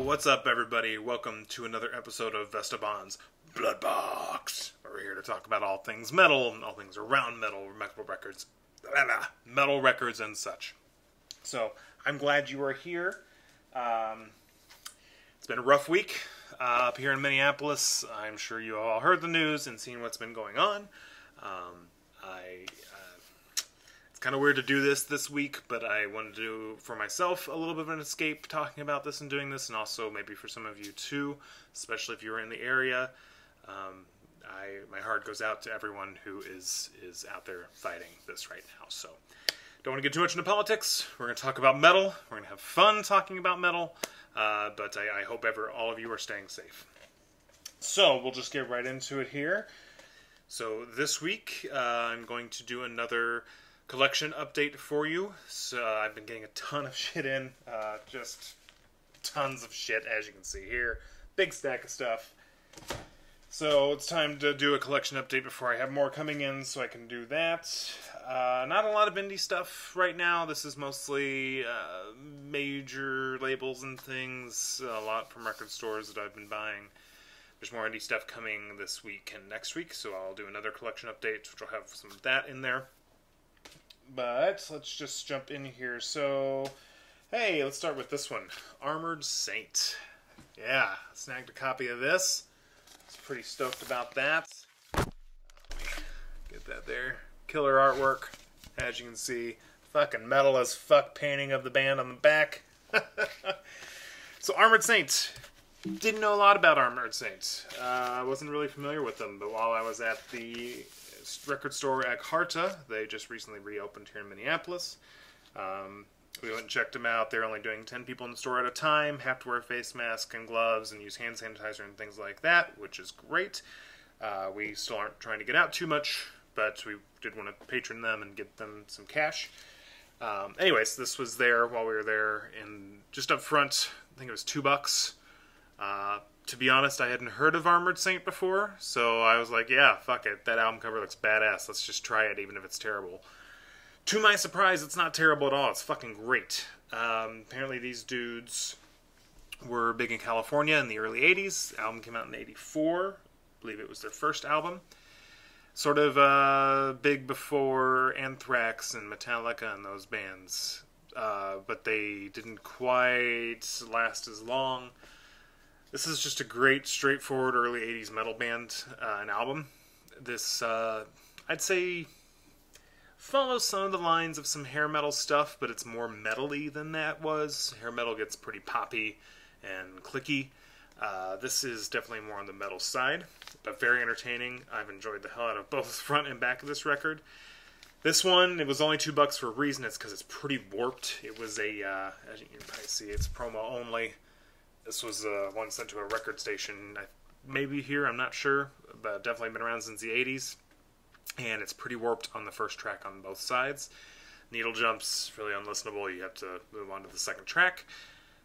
What's up, everybody? Welcome to another episode of Vestabond's Blood Box. We're here to talk about all things metal, all things around metal records, and such. So, I'm glad you are here. It's been a rough week up here in Minneapolis. I'm sure you all heard the news and seen what's been going on. It's kind of weird to do this week, but I wanted to do for myself a little bit of an escape talking about this and doing this, and also maybe for some of you too, especially if you're in the area. My heart goes out to everyone who is out there fighting this right now. So, don't want to get too much into politics. We're going to talk about metal. We're going to have fun talking about metal, but I hope all of you are staying safe. So, we'll just get right into it here. So, this week, I'm going to do another collection update for you. So I've been getting a ton of shit in, just tons of shit, as you can see here. Big stack of stuff. So it's time to do a collection update before I have more coming in, so I can do that. Not a lot of indie stuff right now. This is mostly major labels and things, a lot from record stores that I've been buying. There's more indie stuff coming this week and next week, so I'll do another collection update, which will have some of that in there. But let's just jump in here. So, hey, let's start with this one. Armored Saint. Yeah, snagged a copy of this. I was pretty stoked about that. Let me get that there. Killer artwork, as you can see. Fucking metal as fuck painting of the band on the back. So, Armored Saint. Didn't know a lot about Armored Saint. I wasn't really familiar with them, but while I was at the record store Agharta, they just recently reopened here in Minneapolis. We went and checked them out. They're only doing 10 people in the store at a time, have to wear a face mask and gloves and use hand sanitizer and things like that, which is great. We still aren't trying to get out too much, but we did want to patron them and get them some cash. Anyways, this was there while we were there, and just up front, I think it was $2. To be honest, I hadn't heard of Armored Saint before, so I was like, yeah, fuck it. That album cover looks badass. Let's just try it, even if it's terrible. To my surprise, it's not terrible at all. It's fucking great. Apparently these dudes were big in California in the early 80s. The album came out in 84. I believe it was their first album. Sort of big before Anthrax and Metallica and those bands. But they didn't quite last as long. This is just a great, straightforward early 80s metal band, an album. This, I'd say, follows some of the lines of some hair metal stuff, but it's more metal-y than that was. Hair metal gets pretty poppy and clicky. This is definitely more on the metal side, but very entertaining. I've enjoyed the hell out of both front and back of this record. This one, it was only $2 for a reason. It's because it's pretty warped. It was a, as you can probably see, it's promo only. This was one sent to a record station, maybe here, I'm not sure, but definitely been around since the 80s. And it's pretty warped on the first track on both sides. Needle jumps, really unlistenable. You have to move on to the second track.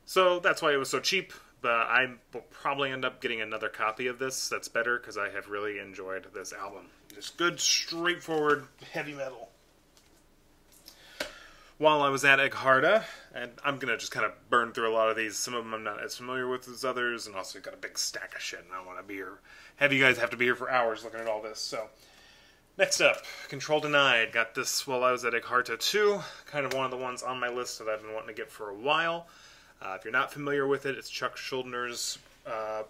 So that's why it was so cheap, but I will probably end up getting another copy of this that's better, because I have really enjoyed this album. Just good, straightforward, heavy metal. While I was at Agharta, and I'm going to just kind of burn through a lot of these. Some of them I'm not as familiar with as others, and also got a big stack of shit, and I don't want to be here. Have you guys have to be here for hours looking at all this. So, next up, Control Denied. Got this while I was at Agharta too. Kind of one of the ones on my list that I've been wanting to get for a while. If you're not familiar with it, it's Chuck Schuldner's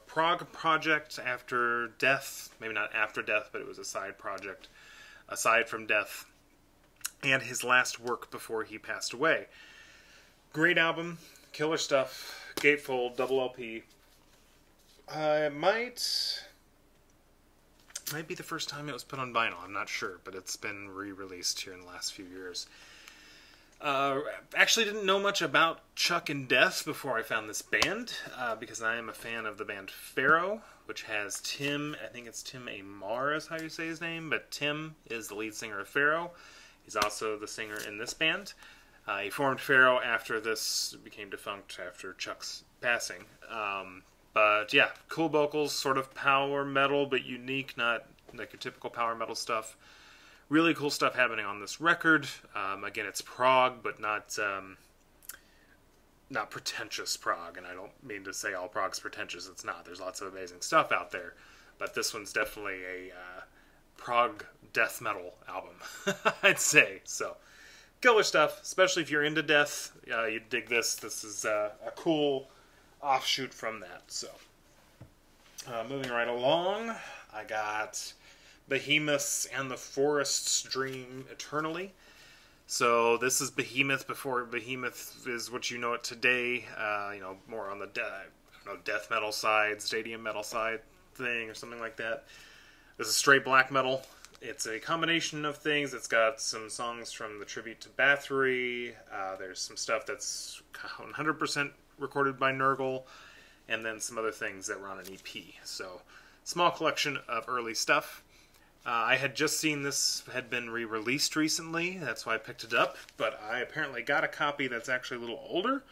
prog project after Death. Maybe not after Death, but it was a side project aside from Death. And his last work before he passed away. Great album, killer stuff, gatefold, double LP. It might be the first time it was put on vinyl, I'm not sure, but it's been re-released here in the last few years. Actually didn't know much about Chuck and Death before I found this band, because I am a fan of the band Pharaoh, which has Tim, I think it's Tim Amar is how you say his name, but Tim is the lead singer of Pharaoh. He's also the singer in this band. He formed Pharaoh after this became defunct after Chuck's passing. But yeah, cool vocals, sort of power metal, but unique, not like your typical power metal stuff. Really cool stuff happening on this record. Again, it's prog, but not not pretentious prog, and I don't mean to say all prog's pretentious. It's not. There's lots of amazing stuff out there, but this one's definitely a prog death metal album, I'd say. So, killer stuff, especially if you're into death. You'd dig this. This is a cool offshoot from that. So, moving right along, I got Behemoth's And the Forest's Dream Eternally. So this is Behemoth before Behemoth is what you know it today. More on the death metal side, stadium metal side thing, or something like that. This is straight black metal. It's a combination of things. It's got some songs from the tribute to Bathory. There's some stuff that's 100% recorded by Nurgle, and then some other things that were on an EP. So, small collection of early stuff. I had just seen this had been re-released recently. That's why I picked it up. But I apparently got a copy that's actually a little older,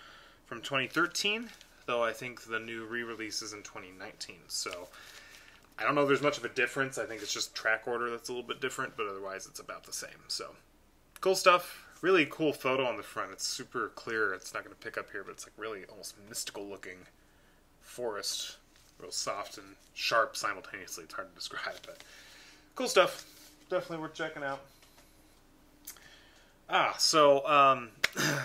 from 2013. Though I think the new re-release is in 2019. So, I don't know if there's much of a difference. I think it's just track order that's a little bit different, but otherwise it's about the same. So, cool stuff. Really cool photo on the front. It's super clear. It's not going to pick up here, but it's like really almost mystical looking forest. Real soft and sharp simultaneously. It's hard to describe, but cool stuff. Definitely worth checking out.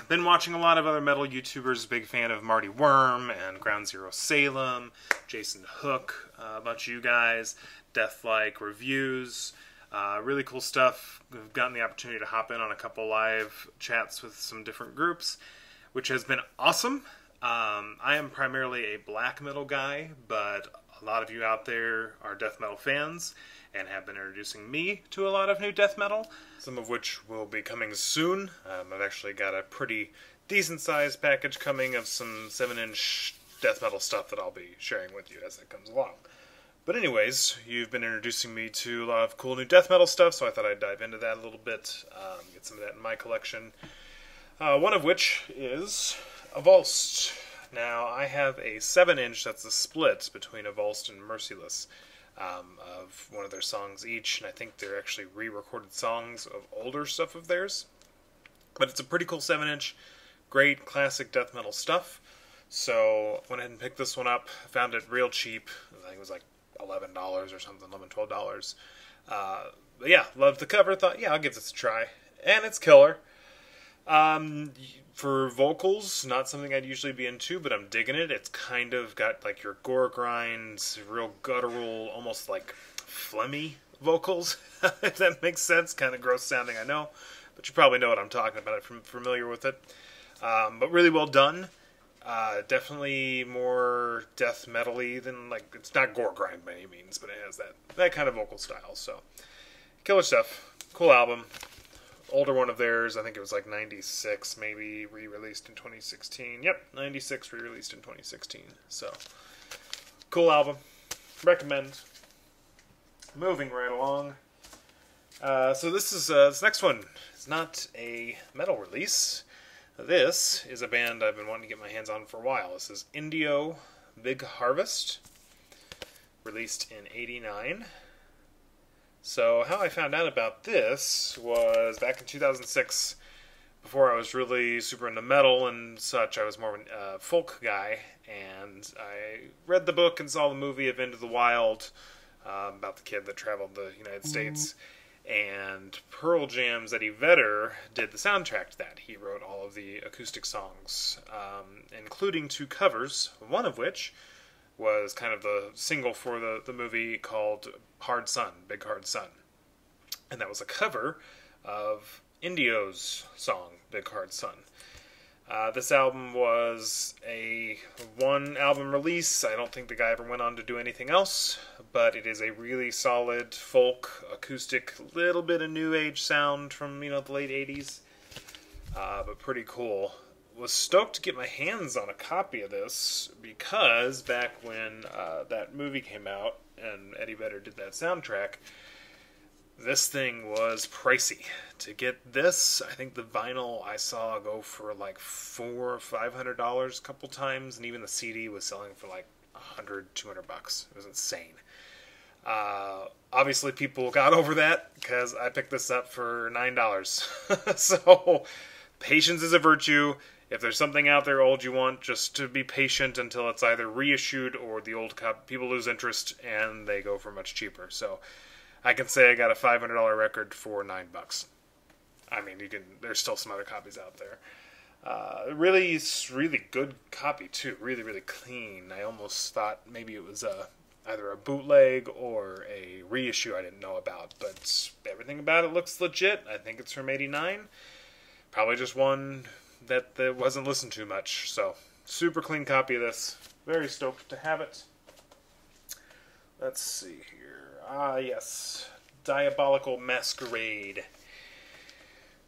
Been watching a lot of other metal YouTubers. Big fan of Marty Worm and Ground Zero Salem, Jason Hook, a bunch of you guys, Deathlike reviews. Really cool stuff. We've gotten the opportunity to hop in on a couple live chats with some different groups, which has been awesome. I am primarily a black metal guy, but a lot of you out there are death metal fans and have been introducing me to a lot of new death metal, some of which will be coming soon. I've actually got a pretty decent-sized package coming of some 7-inch death metal stuff that I'll be sharing with you as it comes along. But anyways, you've been introducing me to a lot of cool new death metal stuff, so I thought I'd dive into that a little bit, get some of that in my collection. One of which is Avulsed. Now, I have a 7-inch that's a split between Avulsed and Merciless, of one of their songs each, and I think they're actually re-recorded songs of older stuff of theirs. But it's a pretty cool 7-inch, great classic death metal stuff. So, went ahead and picked this one up, found it real cheap. I think it was like $11 or something, $11, $12. But yeah, loved the cover, thought, yeah, I'll give this a try. And it's killer. For vocals, not something I'd usually be into, but I'm digging it. It's kind of got like your gore grinds, real guttural, almost like phlegmy vocals, if that makes sense. Kind of gross sounding, I know, but you probably know what I'm talking about if you're familiar with it. But really well done. Definitely more death metal-y than, like, it's not gore grind by any means, but it has that kind of vocal style. So, killer stuff. Cool album. Older one of theirs, I think it was like 96, maybe re-released in 2016. Yep, 96, re-released in 2016. So, cool album. Recommend. Moving right along. So this next one is not a metal release. This is a band I've been wanting to get my hands on for a while. This is Indio Big Harvest, released in '89. So how I found out about this was back in 2006, before I was really super into metal and such. I was more of a folk guy, and I read the book and saw the movie of Into the Wild, about the kid that traveled the United States. And Pearl Jam's Eddie Vedder did the soundtrack to that. He wrote all of the acoustic songs, including 2 covers, one of which was kind of the single for the movie called Hard Sun, Big Hard Sun. And that was a cover of Indio's song, Big Hard Sun. This album was a one-album release. I don't think the guy ever went on to do anything else, but it is a really solid folk, acoustic, little bit of new age sound from, the late 80s, but pretty cool. Was stoked to get my hands on a copy of this, because back when that movie came out and Eddie Vedder did that soundtrack, this thing was pricey. To get this, I think the vinyl I saw go for like $400 or $500 a couple times, and even the CD was selling for like $100, $200. It was insane. Obviously people got over that, because I picked this up for $9. So, patience is a virtue. if there's something out there old you want, just to be patient until it's either reissued or the old people lose interest and they go for much cheaper. So I can say I got a $500 record for $9. I mean, there's still some other copies out there. Really good copy too. Really, really clean. I almost thought maybe it was either a bootleg or a reissue I didn't know about, but everything about it looks legit. I think it's from '89. Probably just one that wasn't listened to much. So, super clean copy of this. Very stoked to have it. Let's see here. Yes. Diabolical Masquerade.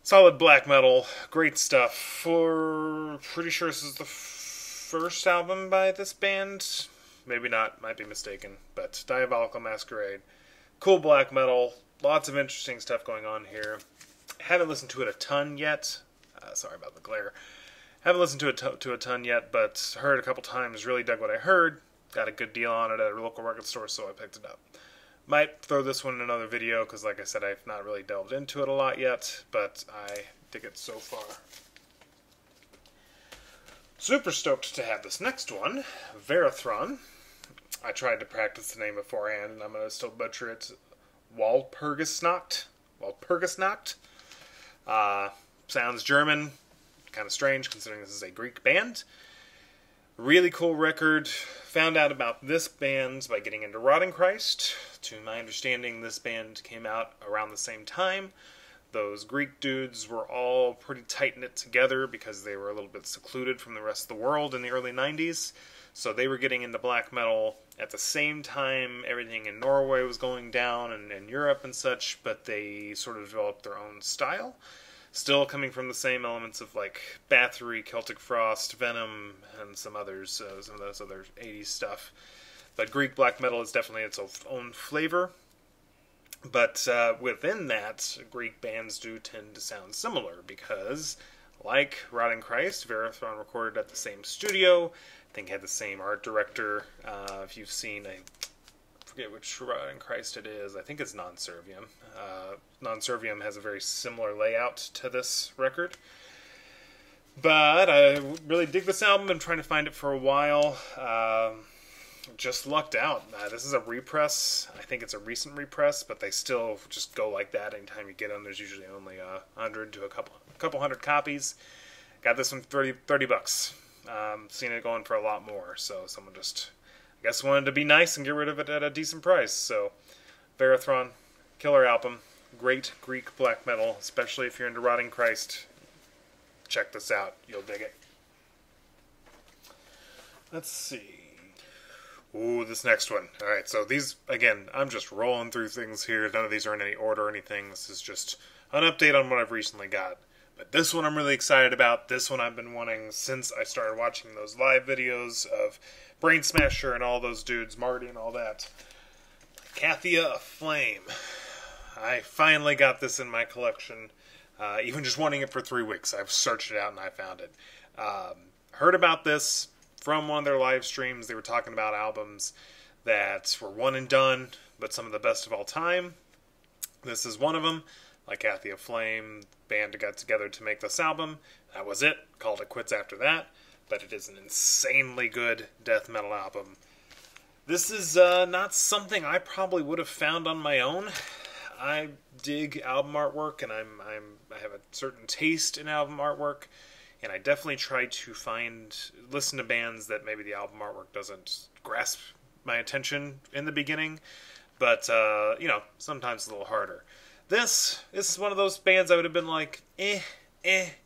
Solid black metal, great stuff. Pretty sure this is the first album by this band. Maybe not, might be mistaken. But Diabolical Masquerade, cool black metal, lots of interesting stuff going on here. Haven't listened to it a ton yet. Sorry about the glare. Haven't listened to it to a ton yet, but heard a couple times. Really dug what I heard. Got a good deal on it at a local record store, so I picked it up. Might throw this one in another video, because like I said, I've not really delved into it a lot yet, but I dig it so far. Super stoked to have this next one, Verathron. I tried to practice the name beforehand, and I'm going to still butcher it. Walpurgisnacht. Sounds German, kind of strange considering this is a Greek band. Really cool record. Found out about this band by getting into Rotting Christ. To my understanding, this band came out around the same time. Those Greek dudes were all pretty tight-knit together because they were a little bit secluded from the rest of the world in the early 90s. So they were getting into black metal at the same time everything in Norway was going down and Europe and such, but they sort of developed their own style. Still coming from the same elements of like Bathory, Celtic Frost, Venom, and some others, some of those other 80s stuff. But Greek black metal is definitely its own flavor. But within that, Greek bands do tend to sound similar because, like Rotting Christ, Verathron recorded at the same studio. I think had the same art director. If you've seen, I forget which Rotting Christ it is. I think it's Non Serviam. Non Serviam has a very similar layout to this record. But I really dig this album. Been trying to find it for a while. Just lucked out. This is a repress. I think it's a recent repress, but they still just go like that. Anytime you get them, there's usually only 100 to a couple hundred copies. Got this one for $30. Seen it going for a lot more, so someone just, I guess, wanted to be nice and get rid of it at a decent price. So, Verathron, killer album, great Greek black metal, especially if you're into Rotting Christ. Check this out, you'll dig it. Let's see. Ooh, this next one. Alright, so these, again, I'm just rolling through things here. None of these are in any order or anything. This is just an update on what I've recently got. But this one I'm really excited about. This one I've been wanting since I started watching those live videos of Brain Smasher and all those dudes, Marty and all that. Kathia Aflame. I finally got this in my collection. Even just wanting it for 3 weeks. I've searched it out and I found it. Heard about this from one of their live streams. They were talking about albums that were one and done, but some of the best of all time. This is one of them. Like Kathia Aflame, band got together to make this album. That was it. Called it quits after that. But it is an insanely good death metal album. This is not something I probably would have found on my own. I dig album artwork, and I have a certain taste in album artwork, and I definitely try to listen to bands that maybe the album artwork doesn't grasp my attention in the beginning, but sometimes a little harder. This is one of those bands I would have been like,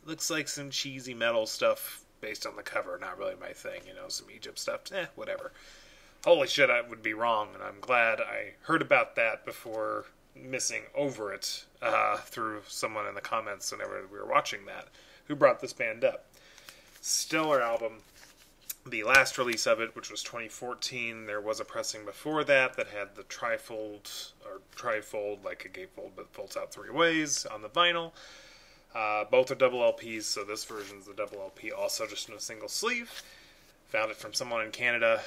looks like some cheesy metal stuff based on the cover, not really my thing, some Egypt stuff, whatever. Holy shit, I would be wrong, and I'm glad I heard about that before missing over it through someone in the comments whenever we were watching that, who brought this band up. Stellar album. The last release of it, which was 2014, there was a pressing before that had the trifold, like a gatefold, but folds out 3 ways on the vinyl. Both are double LPs, so this version's the double LP, also just in a single sleeve. Found it from someone in Canada.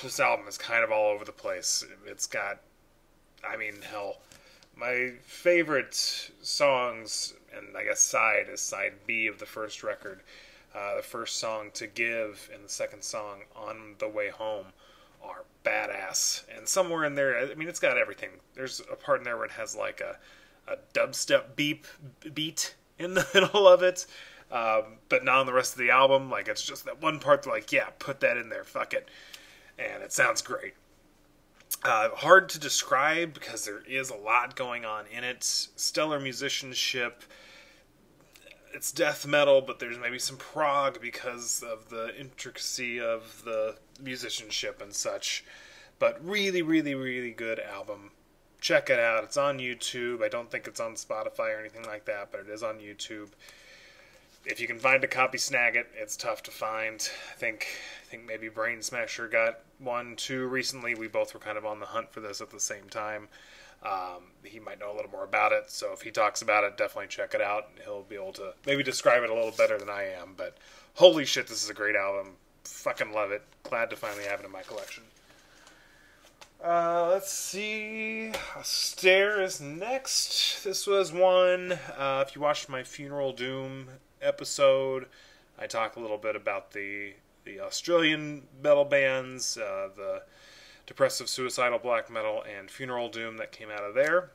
This album is kind of all over the place. It's got, hell, my favorite songs and I guess side is side B of the first record. The first song, To Give, and the second song, On the Way Home, are badass. And somewhere in there, I mean, it's got everything. There's a part in there where it has like a dubstep beat in the middle of it, but not on the rest of the album. Like, it's just that one part, like, yeah, put that in there, fuck it. And it sounds great. Hard to describe because there is a lot going on in it. Stellar musicianship. It's death metal, but there's maybe some prog because of the intricacy of the musicianship and such. But really, really, really good album. Check it out. It's on YouTube. I don't think it's on Spotify or anything like that, but it is on YouTube. If you can find a copy, snag it. It's tough to find. I think maybe Brain Smasher got 1, 2 recently. We both were kind of on the hunt for this at the same time. He might know a little more about it, so if he talks about it, definitely check it out. He'll be able to maybe describe it a little better than I am, but holy shit, this is a great album. Fucking love it. Glad to finally have it in my collection. Let's see. Austere is next. This was one, if you watched my Funeral Doom episode, I talk a little bit about the Australian metal bands, the depressive suicidal black metal and Funeral Doom that came out of there.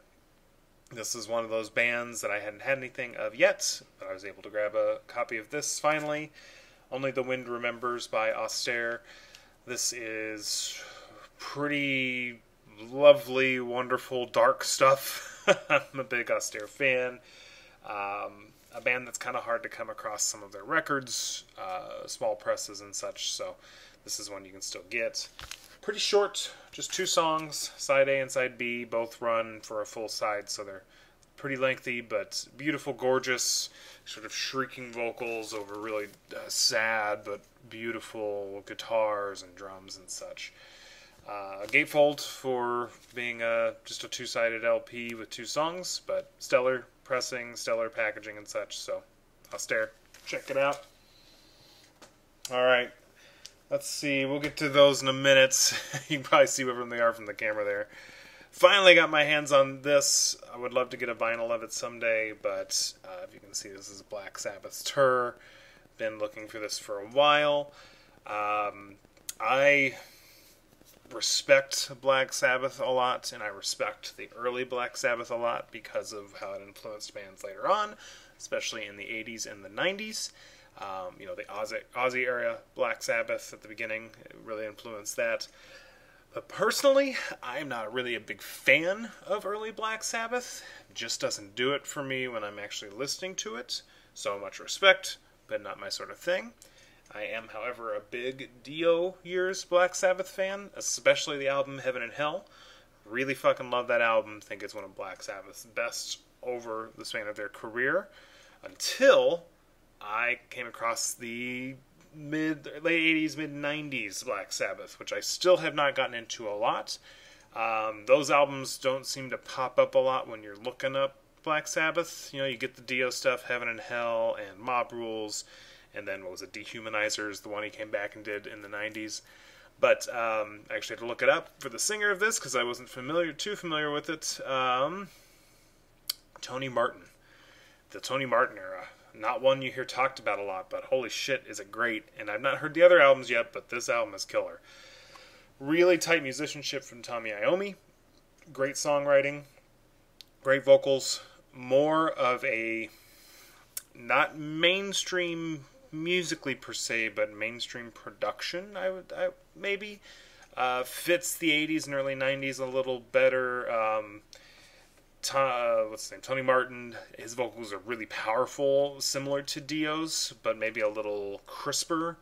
This is one of those bands that I hadn't had anything of yet, but I was able to grab a copy of this finally. Only the Wind Remembers by Austere. This is pretty lovely, wonderful, dark stuff. I'm a big Austere fan. A band that's kind of hard to come across some of their records, small presses and such, so this is one you can still get. Pretty short, just 2 songs, side A and side B, both run for a full side, so they're pretty lengthy, but beautiful, gorgeous, sort of shrieking vocals over really sad but beautiful guitars and drums and such. A gatefold for being just a 2-sided LP with 2 songs, but stellar pressing, stellar packaging and such, so Austere, check it out. Alright. Let's see, we'll get to those in a minute. You can probably see where they are from the camera there. Finally got my hands on this. I would love to get a vinyl of it someday, but if you can see, this is Black Sabbath's Tour. Been looking for this for a while. I respect Black Sabbath a lot, and I respect the early Black Sabbath a lot because of how it influenced bands later on, especially in the 80s and the 90s. The Aussie era Black Sabbath at the beginning, it really influenced that. But personally, I'm not really a big fan of early Black Sabbath. It just doesn't do it for me when I'm actually listening to it. So much respect, but not my sort of thing. I am, however, a big Dio years Black Sabbath fan, especially the album Heaven and Hell. Really fucking love that album. Think it's one of Black Sabbath's best over the span of their career. Until I came across the late 80s, mid 90s Black Sabbath, which I still have not gotten into a lot. Those albums don't seem to pop up a lot when you're looking up Black Sabbath. You know, you get the Dio stuff, Heaven and Hell, and Mob Rules, and then what was it, Dehumanizers, the one he came back and did in the 90s. But I actually had to look it up for the singer of this because I wasn't too familiar with it. Tony Martin. The Tony Martin era. Not one you hear talked about a lot, but holy shit, is it great. And I've not heard the other albums yet, but this album is killer. Really tight musicianship from Tommy Iommi. Great songwriting. Great vocals. More of a, not mainstream musically per se, but mainstream production, maybe. Fits the 80s and early 90s a little better. What's his name? Tony Martin, his vocals are really powerful, similar to Dio's, but maybe a little crisper,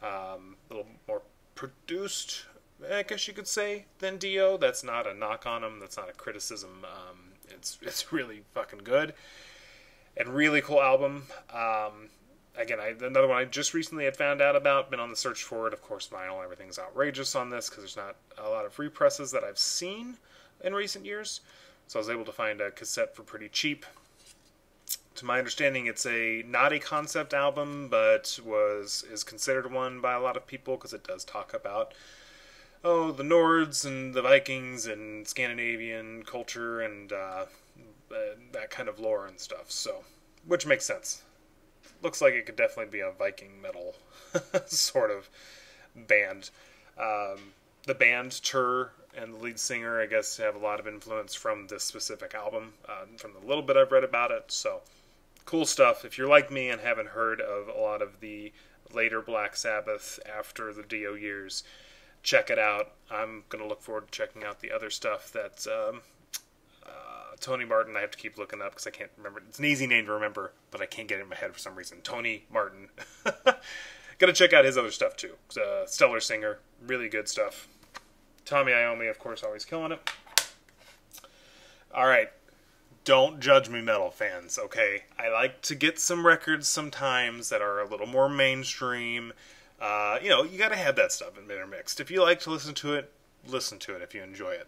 a little more produced, I guess you could say, than Dio. That's not a knock on him, that's not a criticism. It's really fucking good. And really cool album. Again, another one I just recently had found out about, been on the search for it. Of course, vinyl, everything's outrageous on this, because there's not a lot of represses that I've seen in recent years. So I was able to find a cassette for pretty cheap. To my understanding, it's not a concept album, but is considered one by a lot of people because it does talk about the Nords and the Vikings and Scandinavian culture and that kind of lore and stuff. So which makes sense. Looks like it could definitely be a Viking metal sort of band. The band, Tur, and the lead singer, I guess, have a lot of influence from this specific album, from the little bit I've read about it. So, cool stuff. If you're like me and haven't heard of a lot of the later Black Sabbath after the Dio years, check it out. I'm going to look forward to checking out the other stuff that Tony Martin, I have to keep looking up because I can't remember. It's an easy name to remember, but I can't get it in my head for some reason. Tony Martin. Got to check out his other stuff too. Stellar singer. Really good stuff. Tommy Iommi, of course, always killing it. Alright. Don't judge me, metal fans, okay? I like to get some records sometimes that are a little more mainstream. You gotta have that stuff intermixed. If you like to listen to it if you enjoy it.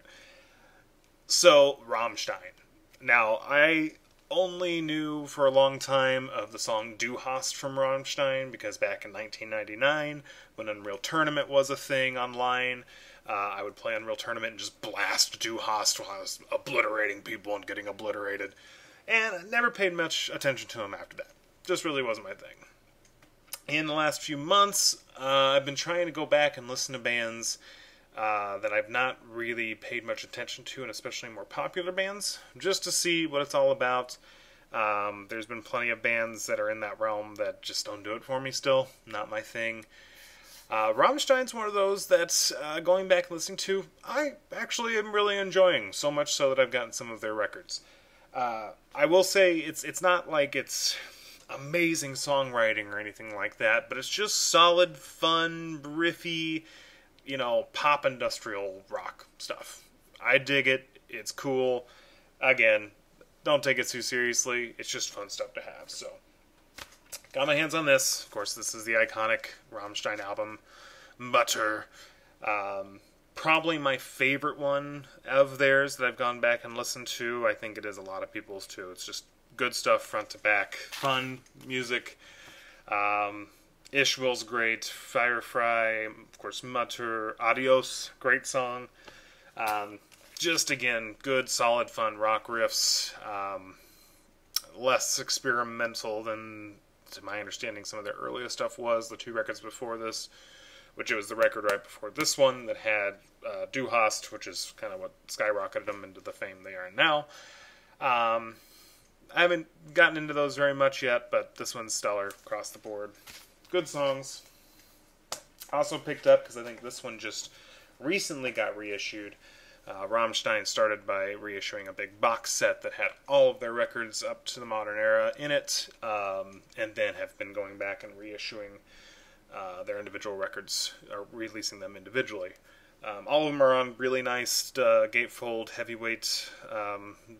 So, Rammstein. Now, I only knew for a long time of the song Du Hast from Rammstein, because back in 1999, when Unreal Tournament was a thing online, I would play Unreal Tournament and just blast Du Hast while I was obliterating people and getting obliterated. And I never paid much attention to him after that. Just really wasn't my thing. In the last few months, I've been trying to go back and listen to bands that I've not really paid much attention to, and especially more popular bands, just to see what it's all about. There's been plenty of bands that are in that realm that just don't do it for me still. Not my thing. Rammstein's one of those that, going back and listening to, I actually am really enjoying, so much so that I've gotten some of their records. I will say, it's not like it's amazing songwriting or anything like that, but it's just solid, fun, riffy, pop industrial rock stuff. I dig it. It's cool. Again, don't take it too seriously. It's just fun stuff to have. So, got my hands on this. Of course, this is the iconic Rammstein album, Mutter. Probably my favorite one of theirs that I've gone back and listened to. I think it is a lot of people's too. It's just good stuff front to back. Fun music. Ishwill's great, Firefly, of course, Mutter, Adios, great song. Just, again, good, solid, fun rock riffs. Less experimental than, to my understanding, some of their earliest stuff was. The two records before this, which it was the record right before this one that had Du Hast, which is kind of what skyrocketed them into the fame they are in now. I haven't gotten into those very much yet, but this one's stellar across the board. Good songs. Also picked up, because I think this one just recently got reissued. Rammstein started by reissuing a big box set that had all of their records up to the modern era in it, and then have been going back and reissuing their individual records, or releasing them individually. All of them are on really nice gatefold, heavyweight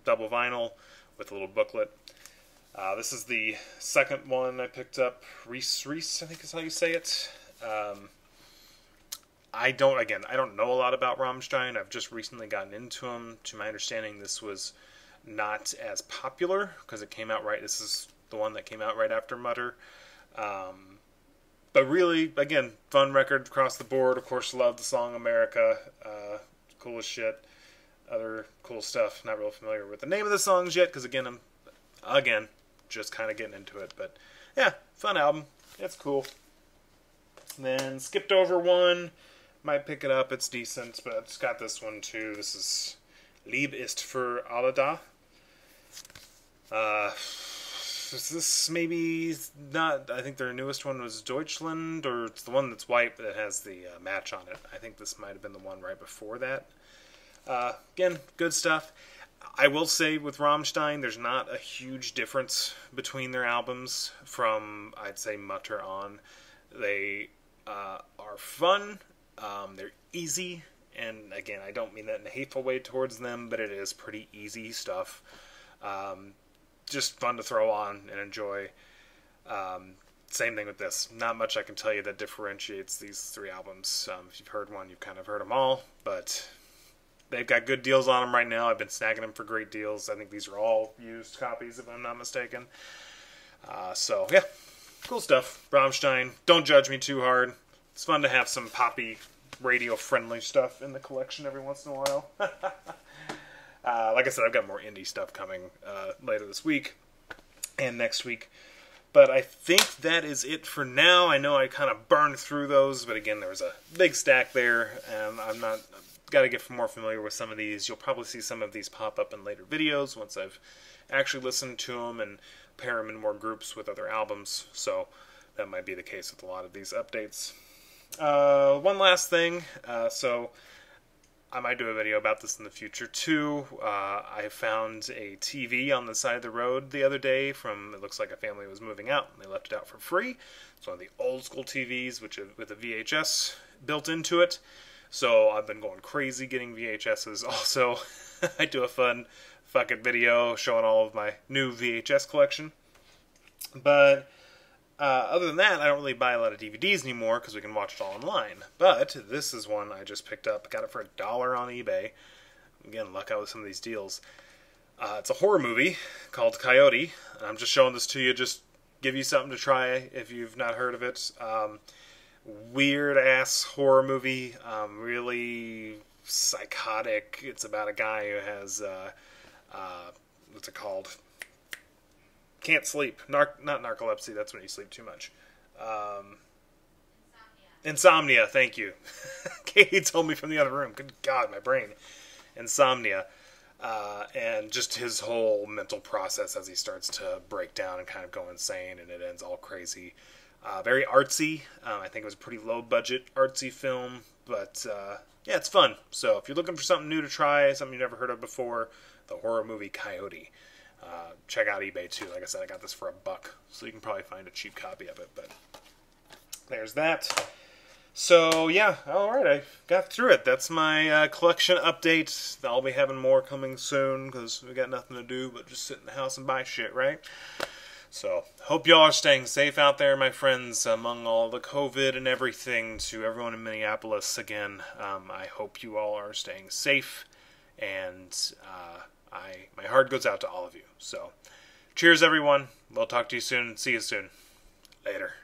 double vinyl with a little booklet. This is the second one I picked up. Reese, I think is how you say it. I don't know a lot about Rammstein. I've just recently gotten into them. To my understanding, this was not as popular because it came out right. This is the one that came out right after Mutter. But really, again, fun record across the board. Of course, love the song America. Cool as shit. Other cool stuff. Not real familiar with the name of the songs yet because, again, I'm just kind of getting into it. But, yeah, fun album. It's cool. Then skipped over one. Might pick it up. It's decent, but it's got this one, too. This is Lieb ist für alle da. This maybe not. I think their newest one was Deutschland, or it's the one that's white that has the match on it. I think this might have been the one right before that. Again, good stuff. I will say with Rammstein, there's not a huge difference between their albums from, I'd say, Mutter on. They are fun. They're easy. And again, I don't mean that in a hateful way towards them, but it is pretty easy stuff. Just fun to throw on and enjoy. Same thing with this. Not much I can tell you that differentiates these three albums. If you've heard one, you've kind of heard them all. But they've got good deals on them right now. I've been snagging them for great deals. I think these are all used copies, if I'm not mistaken. So, yeah. Cool stuff. Rammstein. Don't judge me too hard. It's fun to have some poppy, radio-friendly stuff in the collection every once in a while. Like I said, I've got more indie stuff coming later this week. and next week. But I think that is it for now. I know I kind of burned through those, but again, there was a big stack there, and got to get more familiar with some of these. You'll probably see some of these pop up in later videos once I've actually listened to them and pair them in more groups with other albums. So that might be the case with a lot of these updates. One last thing. So I might do a video about this in the future too. I found a TV on the side of the road the other day it looks like a family was moving out, and they left it out for free. It's one of the old school TVs, with a VHS built into it. So I've been going crazy getting VHSs. Also, I do a fun fucking video showing all of my new VHS collection. But other than that, I don't really buy a lot of DVDs anymore because we can watch it all online. But this is one I just picked up. Got it for $1 on eBay. Again, luck out with some of these deals. It's a horror movie called Coyote. I'm just showing this to you, just give you something to try if you've not heard of it. Weird-ass horror movie. Really psychotic. It's about a guy who has, what's it called? Can't sleep. Not narcolepsy, that's when you sleep too much. Insomnia, thank you. Katie told me from the other room. Good God, my brain. Insomnia. And just his whole mental process as he starts to break down and kind of go insane, and it ends all crazy. Very artsy. I think it was a pretty low-budget artsy film, but yeah, it's fun. So if you're looking for something new to try, something you've never heard of before, the horror movie Coyote. Check out eBay too. Like I said, I got this for $1, so you can probably find a cheap copy of it. But there's that. So yeah, all right, I got through it. That's my collection update. I'll be having more coming soon because we got nothing to do but just sit in the house and buy shit, right? So hope y'all are staying safe out there, my friends, among all the COVID and everything. To everyone in Minneapolis, again, I hope you all are staying safe, and my heart goes out to all of you. So cheers, everyone. We'll talk to you soon. See you soon. Later.